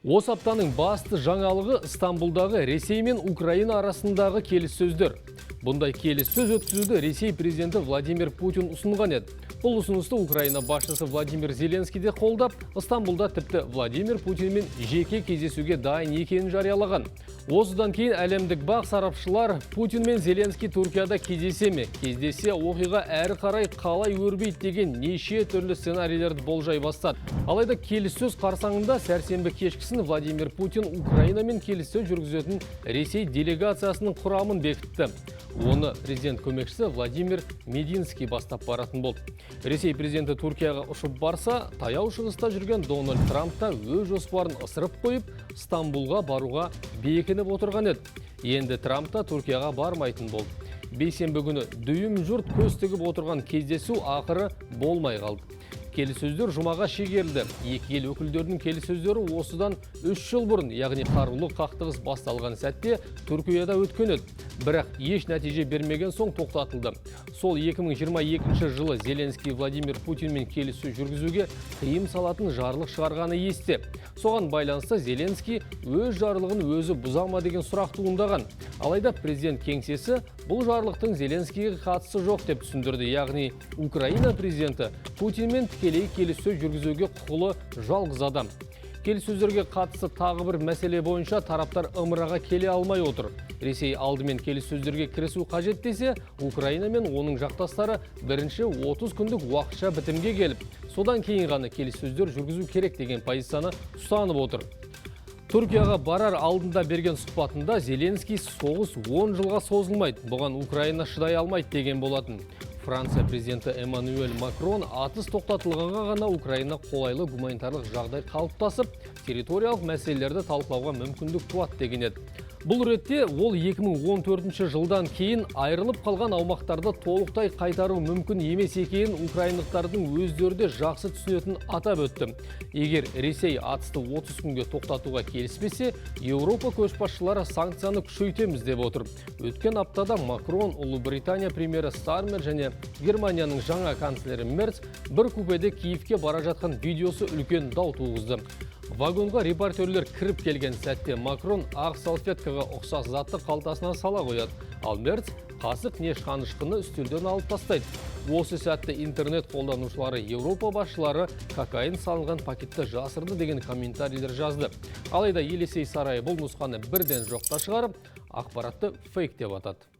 Осы аптаның басты жаңалығы Стамбулдағы Ресей мен Украина арасындағы келіссөздер. Бұндай келіссөз өткізуді Ресей президенті Владимир Путин ұсынған еді. Бұл ұсынысты Украина басшысы Владимир Зеленский де қолдап, Стамбулда тіпті Владимир Путинмен жеке кездесуге дайын екенін жариялаған. Осыдан кейін әлемдік бақ сарапшылар Путин мен Зеленский Түркияда кездесе ме, кездесе оқиға әрі қарай қалай өрбейді деген неше түрлі сценарийлерді болжай бастады. Алайда келіссөз қарсаңында сәрсенбі кешкісін Владимир Путин Украинамен келіссөз жүргізетін Ресей делегациясының құрамын бекітті. Оны президент көмекшісі Владимир Мединский бастап баратын болды. Ресей президенті Түркияға ұшып барса, таяу шығыста жүрген Дональд Трамп та өз жоспарын ысырып қойып, Стамбулға баруға бекініп отырған еді. Енді Трамп та Түркияға бармайтын болды. Бейсенбі күні дүйім жұрт көз тігіп отырған кездесу ақыры болмай қалды. Келіссөздер жұмаға шегерілді. Екі ел өкілдерінің келіссөздері осыдан 3 жыл бұрын, яғни қарулы қақтығыс басталған сәтте Түркияда өткен еді. Бірақ еш нәтиже бермеген соң тоқтатылды. Сол 2022 жылы Зеленский Владимир Путинмен келіссөз жүргізуге тыйым салатын жарлық шығарғаны есте. Соған байланысты Зеленский өз жарлығын өзі бұзама деген сұрақ туындаған. Алайда президент кеңсесі бұл жарлықтың Зеленскийге қатысы жоқ деп түсіндірді. Яғни Украина президенті Путинмен тікелей келіссөз жүргізуге құқылы жалғыз адам. Келіссөздерге қатысы тағы бір мәселе бойынша тараптар ымыраға келе алмай отыр. Ресей алдымен келіссөздерге кірісу қажет десе, Украина мен оның жақтастары бірінші 30 күндік уақытша бітімге келіп, содан кейін ғана келіссөздер жүргізу керек деген позицияны ұстанып отыр. Түркияға барар алдында берген сұхбатында Зеленский соғыс 10 жылға созылмайды, бұған Украина шыдай алмайды деген болатын. Франция президенті Эммануэль Макрон атыс тоқтатылғанға ғана Украина қолайлы гуманитарлық жағдай қалыптасып, территориялық мәселелерді талқылауға мүмкіндік туады деген еді. Бұл ретте ол 2014 жылдан кейін айырылып қалған аумақтарды толықтай қайтару мүмкін емес екенін украиндықтардың өздері де жақсы түсінетін атап өтті. Егер Ресей атысты 30 күнге тоқтатуға келіспесе, Еуропа көшбасшылары санкцияны күшейтеміз деп отыр. Өткен аптада Макрон, Ұлыбритания премьері Стармер және Германияның жаңа канцлері Мерц бір купеде Киевке бара жатқан видеосы үлкен дау туғызды. Вагонға репортерлер кіріп келген сәтте Макрон ақ салфеткаға ұқсас затты қалтасына сала қояды. Ал Мерц қасық не шанышқыны үстелден алып тастайды. Осы сәтте интернет қолданушылары Еуропа басшылары кокаин салынған пакетті жасырды деген комментарийлер жазды. Алайда Елисей сарайы бұл нұсқаны бірден жоқта шығарып, ақпаратты фейк деп атады.